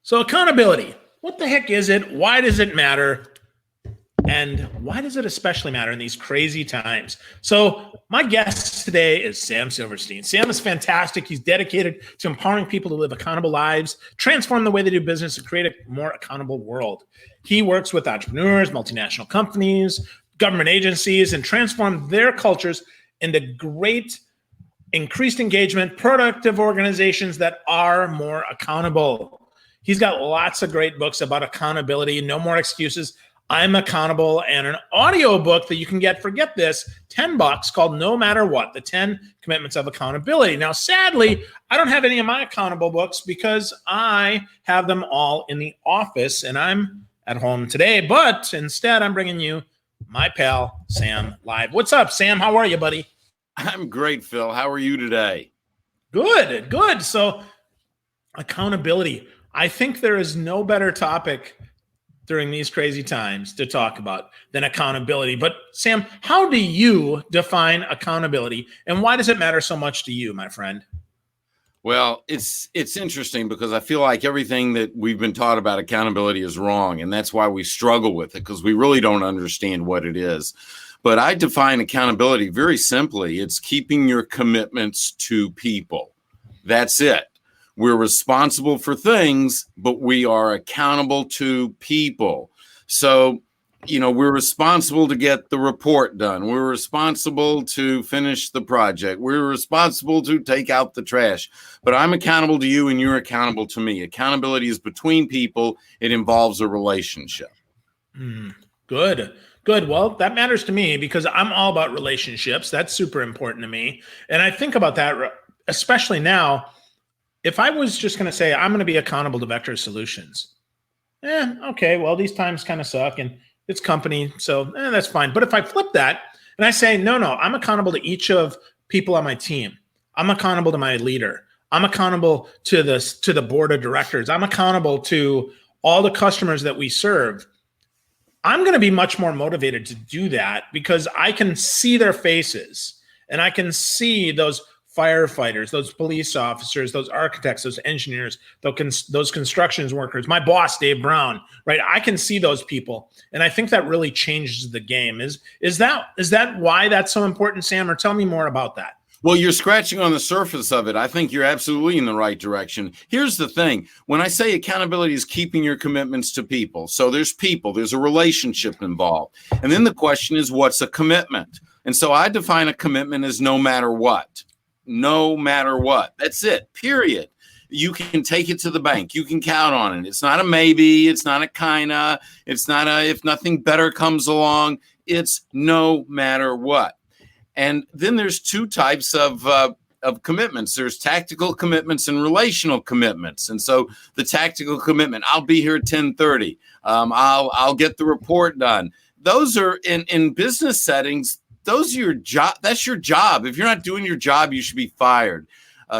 So accountability, what the heck is it? Why does it matter? And why does it especially matter in these crazy times? So my guest today is Sam Silverstein. Sam is fantastic. He's dedicated to empowering people to live accountable lives, transform the way they do business, and create a more accountable world. He works with entrepreneurs, multinational companies, government agencies, and transform their cultures into great, increased engagement, productive organizations that are more accountable. He's got lots of great books about accountability, No More Excuses, I'm Accountable, and an audio book that you can get for, get this, $10 called No Matter What, the 10 Commitments of Accountability. Now, sadly, I don't have any of my accountable books because I have them all in the office and I'm at home today, but instead I'm bringing you my pal, Sam, live. What's up, Sam? How are you, buddy? I'm great, Phil. How are you today? Good, good. So accountability. I think there is no better topic during these crazy times to talk about than accountability. But Sam, how do you define accountability and why does it matter so much to you, my friend? Well, it's interesting because I feel like everything that we've been taught about accountability is wrong. And that's why we struggle with it, because we really don't understand what it is. But I define accountability very simply. It's keeping your commitments to people. That's it. We're responsible for things, but we are accountable to people. So, we're responsible to get the report done. We're responsible to finish the project. We're responsible to take out the trash. But I'm accountable to you and you're accountable to me. Accountability is between people. It involves a relationship. Good. Well, that matters to me because I'm all about relationships. That's super important to me. And I think about that, especially now. If I was just going to say, I'm going to be accountable to Vector Solutions, okay, well, these times kind of suck and it's company, so that's fine. But if I flip that and I say, no, I'm accountable to each of people on my team. I'm accountable to my leader. I'm accountable to the board of directors. I'm accountable to all the customers that we serve. I'm going to be much more motivated to do that because I can see their faces and I can see those firefighters, those police officers, those architects, those engineers, those construction workers, my boss, Dave Brown, right? I can see those people. And I think that really changes the game. Is that why that's so important, Sam? Or tell me more about that. Well, you're scratching on the surface of it. I think you're absolutely in the right direction. Here's the thing. When I say accountability is keeping your commitments to people, so there's people, there's a relationship involved. And then the question is, what's a commitment? And so I define a commitment as no matter what. No matter what. That's it, period. You can take it to the bank. You can count on it. It's not a maybe. It's not a kinda. It's not a if nothing better comes along. It's no matter what. And then there's two types of commitments. There's tactical commitments and relational commitments. And so the tactical commitment, I'll be here at 10:30. I'll get the report done. Those are in business settings. Those are your job. That's your job. If you're not doing your job, you should be fired.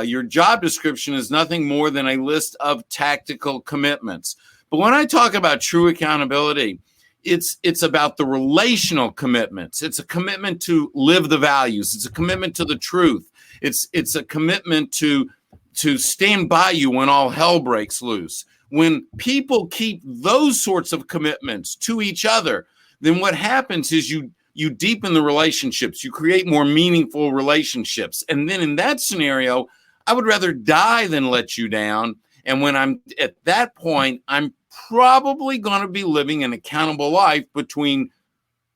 Your job description is nothing more than a list of tactical commitments. But when I talk about true accountability, it's about the relational commitments. It's a commitment to live the values. It's a commitment to the truth. It's a commitment to stand by you when all hell breaks loose. When people keep those sorts of commitments to each other, then what happens is you deepen the relationships, you create more meaningful relationships. And then in that scenario, I would rather die than let you down. And when I'm at that point, I'm probably going to be living an accountable life between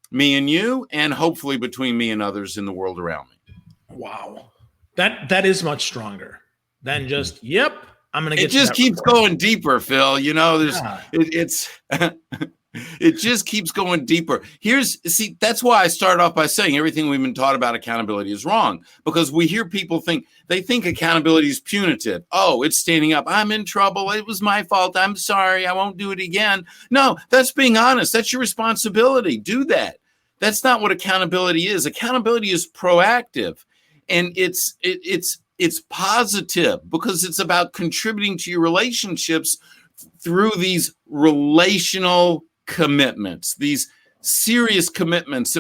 me and you, and hopefully between me and others in the world around me. Wow. That is much stronger than just, yep, I'm going to get it just keeps going deeper, Phil. It's it just keeps going deeper. That's why I started off by saying everything we've been taught about accountability is wrong, because we hear people think accountability is punitive. Oh, it's standing up. I'm in trouble. It was my fault. I'm sorry. I won't do it again. No, that's being honest. That's your responsibility. Do that. That's not what accountability is. Accountability is proactive, and it's positive because it's about contributing to your relationships through these relational commitments, these serious commitments.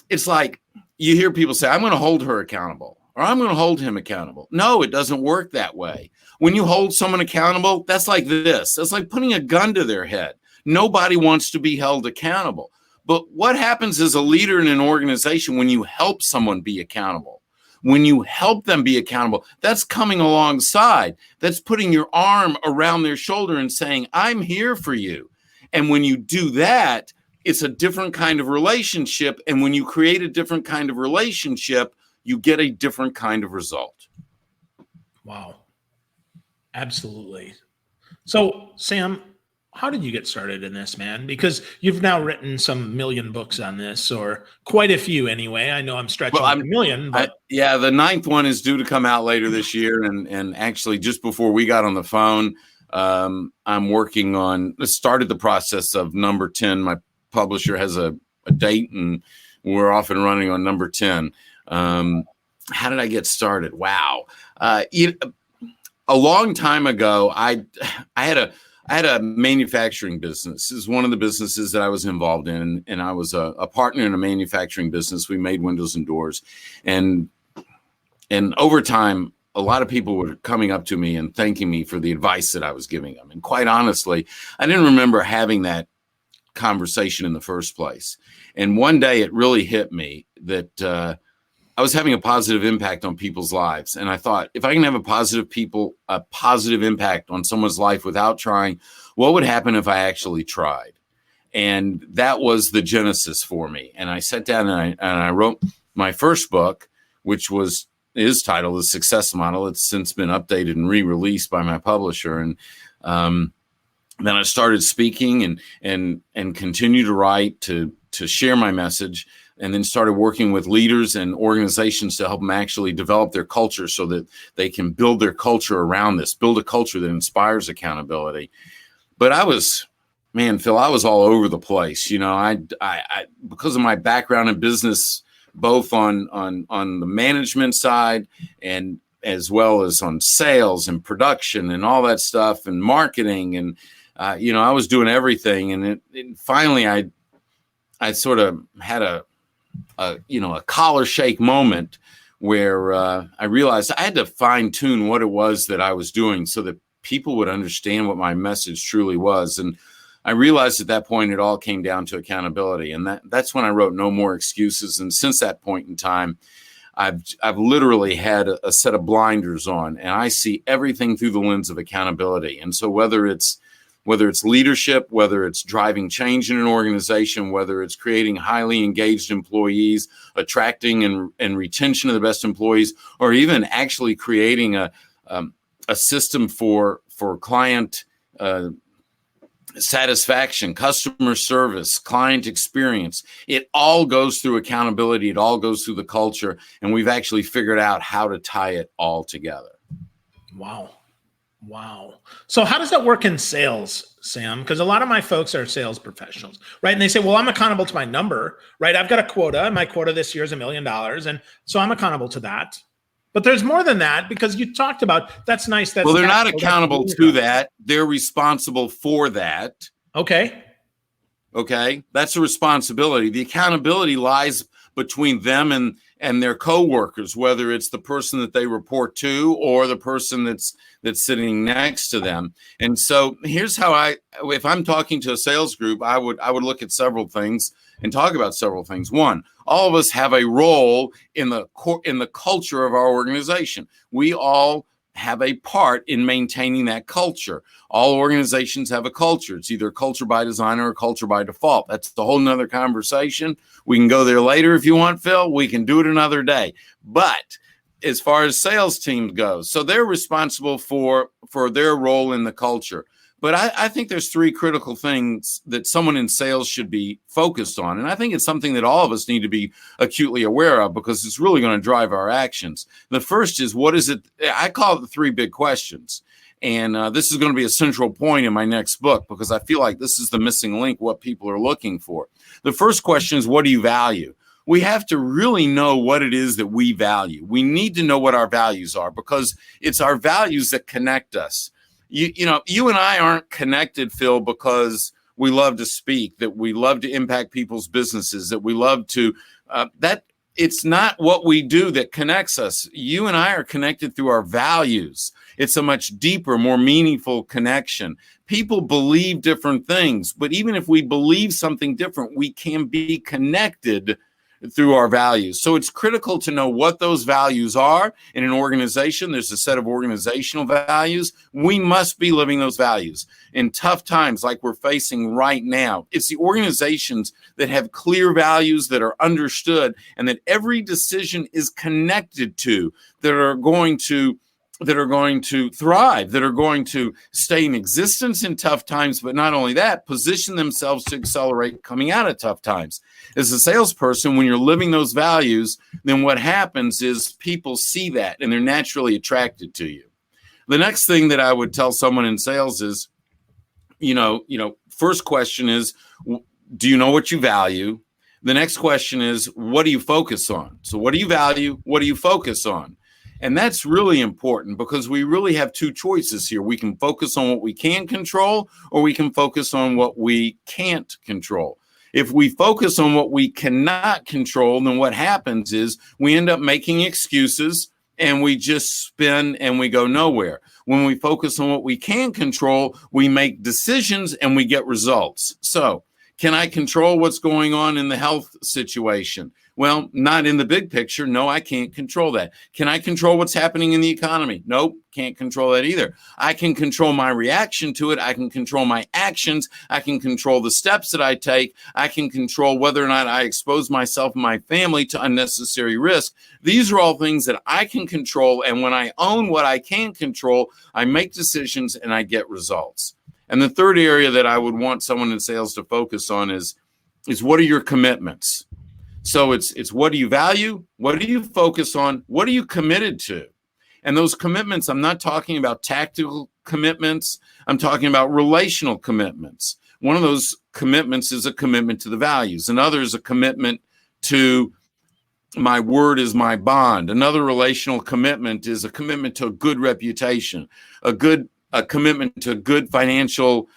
It's like you hear people say, I'm going to hold her accountable. or I'm going to hold him accountable. No, it doesn't work that way. When you hold someone accountable, that's like this. That's like putting a gun to their head. Nobody wants to be held accountable. But what happens as a leader in an organization when you help someone be accountable? When you help them be accountable, that's coming alongside. That's putting your arm around their shoulder and saying, I'm here for you. And when you do that, it's a different kind of relationship. And when you create a different kind of relationship, you get a different kind of result. Wow. Absolutely. So, Sam, how did you get started in this, man? Because you've now written some million books on this, or quite a few anyway. I know I'm stretching a million, but the 9th one is due to come out later this year. And actually, just before we got on the phone, I'm working on, started the process of number 10. My publisher has a date, and we're off and running on number 10. How did I get started? Wow. A long time ago, I had a manufacturing business. This is one of the businesses that I was involved in, and I was a partner in a manufacturing business. We made windows and doors, and over time, a lot of people were coming up to me and thanking me for the advice that I was giving them. And quite honestly, I didn't remember having that conversation in the first place. And one day, it really hit me that I was having a positive impact on people's lives. And I thought, if I can have a positive impact on someone's life without trying, what would happen if I actually tried? And that was the genesis for me. And I sat down and I wrote my first book, which is titled The Success Model. It's since been updated and re-released by my publisher. And then I started speaking and continue to write to share my message, and then started working with leaders and organizations to help them actually develop their culture so that they can build their culture around this, build a culture that inspires accountability. But Phil, I was all over the place. You know, I because of my background in business, both on the management side and as well as on sales and production and all that stuff and marketing. And, I was doing everything. And finally, I sort of had a collar shake moment where I realized I had to fine tune what it was that I was doing so that people would understand what my message truly was. And I realized at that point, it all came down to accountability. And that's when I wrote No More Excuses. And since that point in time, I've literally had a set of blinders on, and I see everything through the lens of accountability. And so whether it's leadership, whether it's driving change in an organization, whether it's creating highly engaged employees, attracting and retention of the best employees, or even actually creating a system for client satisfaction, customer service, client experience, it all goes through accountability. It all goes through the culture. And we've actually figured out how to tie it all together. Wow. So how does that work in sales, Sam? Because a lot of my folks are sales professionals, right? And they say, well, I'm accountable to my number, right? I've got a quota, and my quota this year is $1 million. And so I'm accountable to that. But there's more than that, because you talked about, that's nice. Well, they're not accountable to that. They're responsible for that. Okay. That's a responsibility. The accountability lies between them and their coworkers, whether it's the person that they report to or the person that's sitting next to them. And so here's how if I'm talking to a sales group, I would look at several things and talk about several things. One, all of us have a role in the culture of our organization. We all have a part in maintaining that culture. All organizations have a culture. It's either a culture by design or a culture by default. That's a whole nother conversation. We can go there later if you want, Phil. We can do it another day. But as far as sales teams goes, so they're responsible for their role in the culture. But I think there's three critical things that someone in sales should be focused on. And I think it's something that all of us need to be acutely aware of, because it's really going to drive our actions. The first is, what is it? I call it the three big questions. And this is going to be a central point in my next book, because I feel like this is the missing link, what people are looking for. The first question is, what do you value? We have to really know what it is that we value. We need to know what our values are, because it's our values that connect us. You and I aren't connected, Phil, because we love to speak, that we love to impact people's businesses, that we love to, it's not what we do that connects us. You and I are connected through our values. It's a much deeper, more meaningful connection. People believe different things, but even if we believe something different, we can be connected through our values. So it's critical to know what those values are in an organization. There's a set of organizational values. We must be living those values. In tough times like we're facing right now, it's the organizations that have clear values that are understood and that every decision is connected to, that are going to thrive, that are going to stay in existence in tough times, but not only that, position themselves to accelerate coming out of tough times. As a salesperson, when you're living those values, then what happens is people see that and they're naturally attracted to you. The next thing that I would tell someone in sales is, first question is, do you know what you value? The next question is, what do you focus on? So what do you value? What do you focus on? And that's really important because we really have two choices here. We can focus on what we can control, or we can focus on what we can't control. If we focus on what we cannot control, then what happens is we end up making excuses and we just spin and we go nowhere. When we focus on what we can control, we make decisions and we get results. So, can I control what's going on in the health situation? Well, not in the big picture. No, I can't control that. Can I control what's happening in the economy? Nope, can't control that either. I can control my reaction to it. I can control my actions. I can control the steps that I take. I can control whether or not I expose myself and my family to unnecessary risk. These are all things that I can control. And when I own what I can control, I make decisions and I get results. And the third area that I would want someone in sales to focus on is what are your commitments? So it's what do you value? What do you focus on? What are you committed to? And those commitments, I'm not talking about tactical commitments. I'm talking about relational commitments. One of those commitments is a commitment to the values. Another is a commitment to my word is my bond. Another relational commitment is a commitment to a good reputation, a commitment to good financial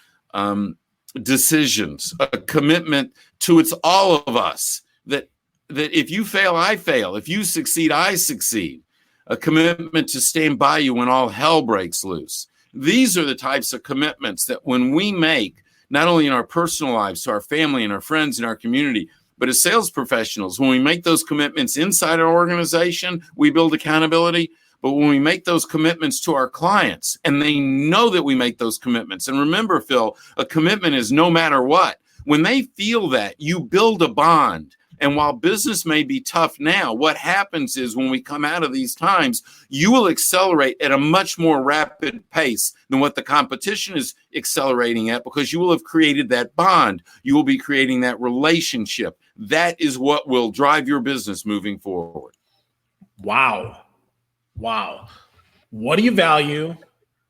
decisions, a commitment to it's all of us, that if you fail, I fail. If you succeed, I succeed. A commitment to stand by you when all hell breaks loose. These are the types of commitments that when we make, not only in our personal lives, to our family and our friends and our community, but as sales professionals, when we make those commitments inside our organization, we build accountability. But when we make those commitments to our clients and they know that we make those commitments, and remember, Phil, a commitment is no matter what. When they feel that, you build a bond. And while business may be tough now, what happens is when we come out of these times, you will accelerate at a much more rapid pace than what the competition is accelerating at, because you will have created that bond. You will be creating that relationship. That is what will drive your business moving forward. Wow. What do you value?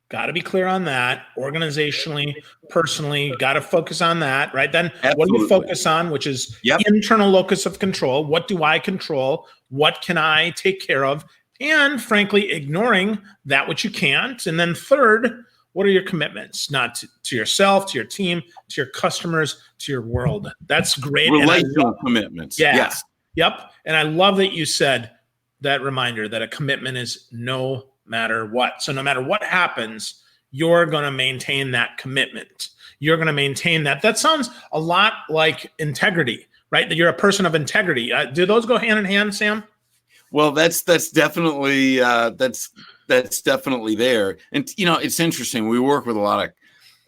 Got to be clear on that. Organizationally, personally, got to focus on that, right? Then Absolutely. What do you focus on, which is internal locus of control? What do I control? What can I take care of? And frankly, ignoring that which you can't. And then third, what are your commitments? Not to yourself, to your team, to your customers, to your world. That's great. Relational commitments. Yeah. Yes. Yep. And I love that you said that reminder that a commitment is no matter what. So no matter what happens, you're going to maintain that commitment. You're going to maintain that. That sounds a lot like integrity, right? That you're a person of integrity. Do those go hand in hand, Sam? Well, that's definitely that's definitely there. And it's interesting. We work with a lot of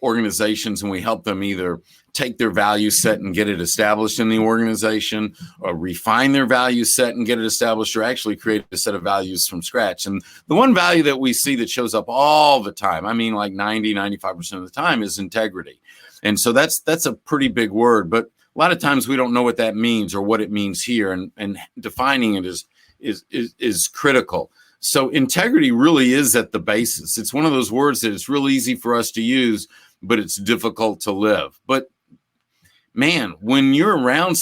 organizations and we help them either take their value set and get it established in the organization, or refine their value set and get it established, or actually create a set of values from scratch. And the one value that we see that shows up all the time, I mean like 95% of the time, is integrity. And so that's a pretty big word, but a lot of times we don't know what that means or what it means here, and defining it is critical. So integrity really is at the basis. It's one of those words that it's real easy for us to use, but it's difficult to live. But man, when you're around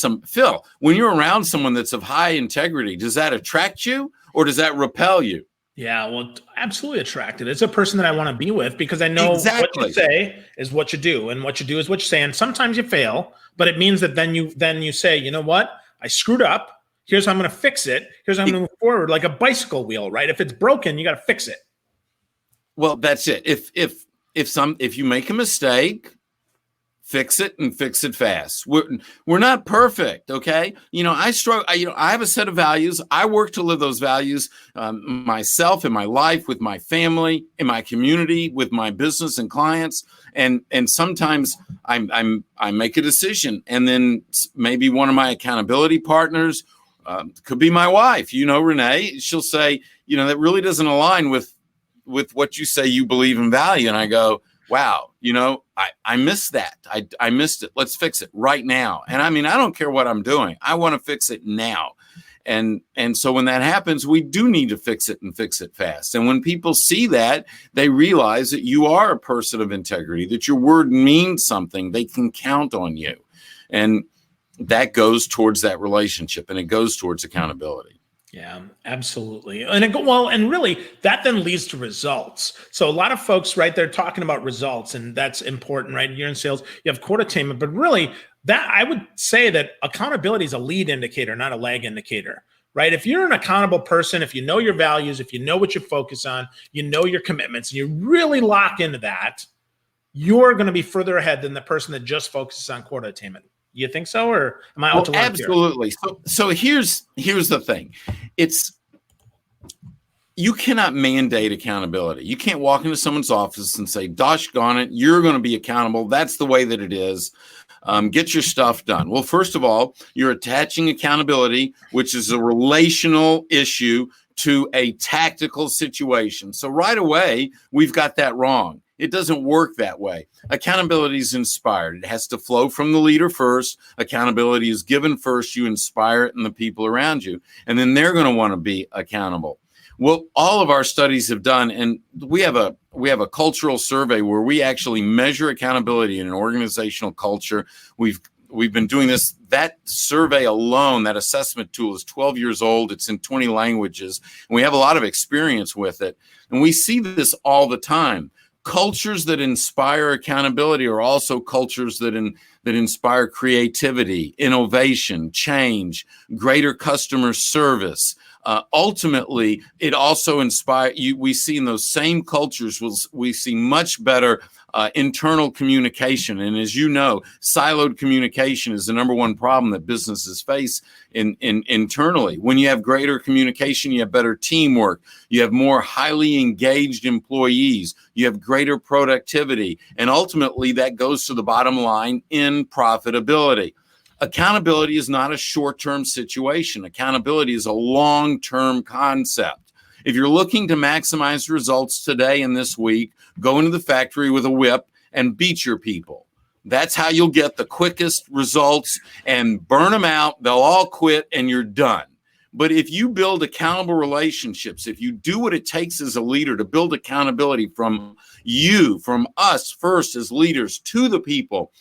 when you're around someone that's of high integrity, does that attract you or does that repel you? Yeah, well, absolutely attracted. It's a person that I want to be with because I know what you say is what you do, and what you do is what you say. And sometimes you fail, but it means that then you say, you know what? I screwed up. Here's how I'm going to fix it. Here's how I'm going to move forward, like a bicycle wheel, right? If it's broken, you got to fix it. Well, that's it. If you make a mistake, fix it and fix it fast. We're not perfect, okay? I struggle. I have a set of values. I work to live those values myself in my life, with my family, in my community, with my business and clients. And sometimes I make a decision, and then maybe one of my accountability partners, could be my wife, Renee. She'll say, that really doesn't align with what you say you believe and value. And I go, wow, I missed that. I missed it. Let's fix it right now. And I don't care what I'm doing. I want to fix it now. And so when that happens, we do need to fix it and fix it fast. And when people see that, they realize that you are a person of integrity, that your word means something. They can count on you. And that goes towards that relationship, and it goes towards accountability. Yeah, absolutely. And really that then leads to results. So a lot of folks, right, they're talking about results, and that's important, right? You're in sales, you have quota attainment, but really that I would say that accountability is a lead indicator, not a lag indicator, right? If you're an accountable person, if you know your values, if you know what you focus on, you know your commitments, and you really lock into that, you're going to be further ahead than the person that just focuses on quota attainment. You think so, or am I out to lunch absolutely. Here? So here's the thing. You cannot mandate accountability. You can't walk into someone's office and say, "Dosh gone it, you're going to be accountable. That's the way that it is. Get your stuff done." Well, first of all, you're attaching accountability, which is a relational issue, to a tactical situation. So right away, we've got that wrong. It doesn't work that way. Accountability is inspired. It has to flow from the leader first. Accountability is given first. You inspire it in the people around you, and then they're going to want to be accountable. Well, all of our studies have done, and we have a cultural survey where we actually measure accountability in an organizational culture. We've been doing this. That survey alone, that assessment tool, is 12 years old. It's in 20 languages, and we have a lot of experience with it. And we see this all the time. Cultures that inspire accountability are also cultures that inspire creativity, innovation, change, greater customer service. Ultimately, it also inspires you. We see in those same cultures, we see much better internal communication. And as you know, siloed communication is the number one problem that businesses face internally. When you have greater communication, you have better teamwork. You have more highly engaged employees. You have greater productivity. And ultimately, that goes to the bottom line in profitability. Accountability is not a short-term situation. Accountability is a long-term concept. If you're looking to maximize results today and this week, go into the factory with a whip and beat your people. That's how you'll get the quickest results, and burn them out. They'll all quit and you're done. But if you build accountable relationships, if you do what it takes as a leader to build accountability from us first as leaders to the people,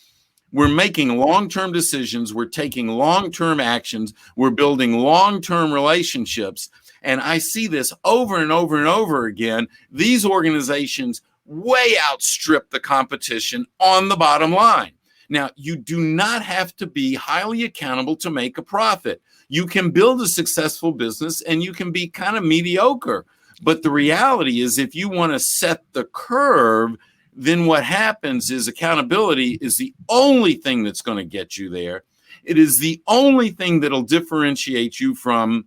we're making long-term decisions. We're taking long-term actions. We're building long-term relationships. And I see this over and over and over again. These organizations way outstrip the competition on the bottom line. Now, you do not have to be highly accountable to make a profit. You can build a successful business and you can be kind of mediocre. But the reality is, if you want to set the curve, then what happens is accountability is the only thing that's going to get you there. It is the only thing that'll differentiate you from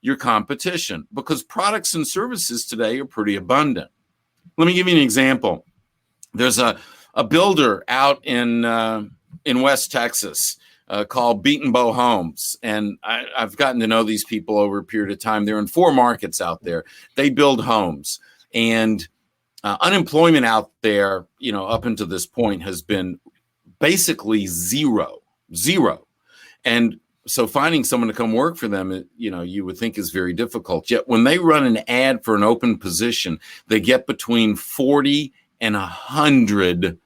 your competition, because products and services today are pretty abundant. Let me give you an example. There's a builder out in West Texas called Beat & Bow Homes. And I've gotten to know these people over a period of time. They're in 4 markets out there. They build homes. And unemployment out there, up until this point has been basically zero. And so finding someone to come work for them, you would think is very difficult. Yet when they run an ad for an open position, they get between 40 and 100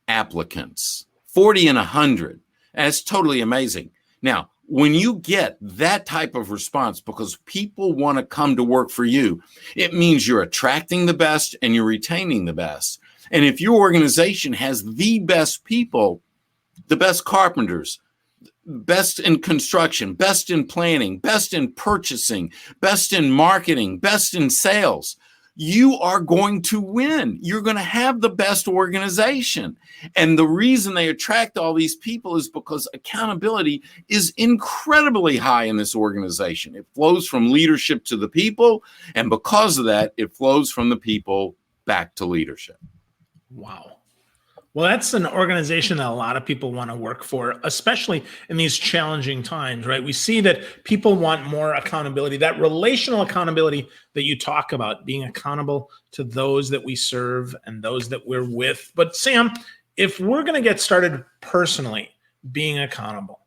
applicants. 40 and 100. And it's totally amazing. Now, when you get that type of response because people want to come to work for you, it means you're attracting the best and you're retaining the best. And if your organization has the best people, the best carpenters, best in construction, best in planning, best in purchasing, best in marketing, best in sales, you are going to win. You're going to have the best organization. And the reason they attract all these people is because accountability is incredibly high in this organization. It flows from leadership to the people. And because of that, it flows from the people back to leadership. Wow. Well, that's an organization that a lot of people want to work for, especially in these challenging times, right? We see that people want more accountability, that relational accountability that you talk about, being accountable to those that we serve and those that we're with. But Sam, if we're going to get started personally being accountable,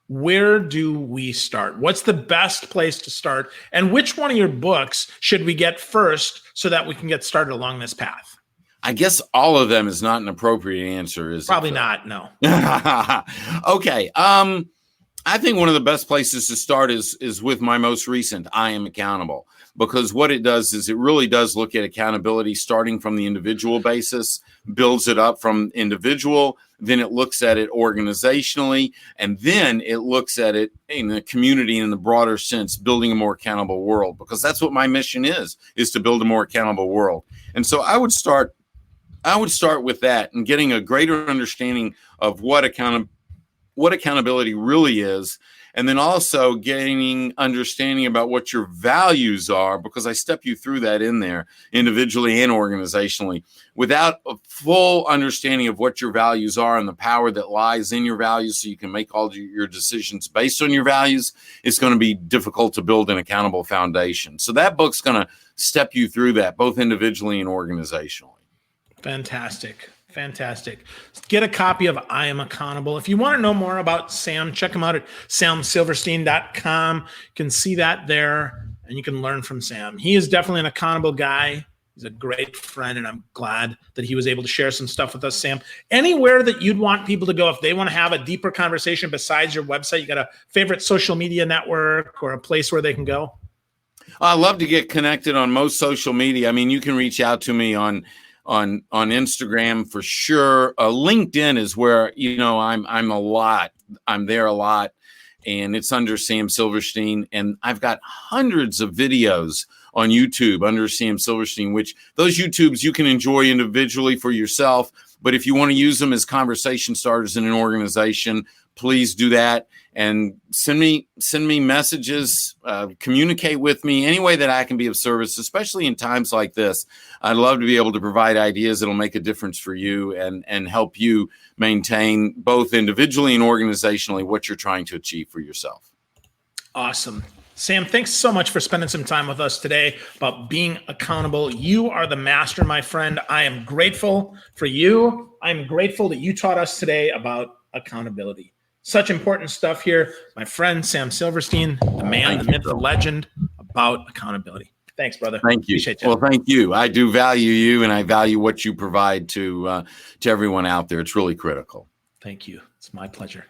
where do we start? What's the best place to start? And which one of your books should we get first so that we can get started along this path? I guess all of them is not an appropriate answer, is Probably it? not, no. Okay. I think one of the best places to start is with my most recent, I Am Accountable, because what it does is it really does look at accountability starting from the individual basis, builds it up from individual, then it looks at it organizationally, and then it looks at it in the community in the broader sense, building a more accountable world, because that's what my mission is to build a more accountable world. And so I would start with that and getting a greater understanding of what accountability really is, and then also gaining understanding about what your values are, because I step you through that in there individually and organizationally. Without a full understanding of what your values are and the power that lies in your values so you can make all your decisions based on your values, it's going to be difficult to build an accountable foundation. So that book's going to step you through that, both individually and organizationally. Fantastic. Get a copy of I Am Accountable. If you want to know more about Sam, check him out at samsilverstein.com. You can see that there, and you can learn from Sam. He is definitely an accountable guy. He's a great friend, and I'm glad that he was able to share some stuff with us, Sam. Anywhere that you'd want people to go if they want to have a deeper conversation besides your website, you got a favorite social media network or a place where they can go? I love to get connected on most social media. I mean, you can reach out to me on Instagram for sure. LinkedIn is where, I'm there a lot, and it's under Sam Silverstein. And I've got hundreds of videos on YouTube under Sam Silverstein, which those YouTubes you can enjoy individually for yourself. But if you want to use them as conversation starters in an organization, please do that. And send me messages, communicate with me any way that I can be of service, especially in times like this. I'd love to be able to provide ideas that'll make a difference for you and help you maintain both individually and organizationally what you're trying to achieve for yourself. Awesome. Sam, thanks so much for spending some time with us today about being accountable. You are the master, my friend. I am grateful for you. I'm grateful that you taught us today about accountability. Such important stuff here. My friend, Sam Silverstein, the man, the myth, the legend about accountability. Thanks, brother. Thank you. Appreciate you. Well, thank you. I do value you, and I value what you provide to everyone out there. It's really critical. Thank you. It's my pleasure.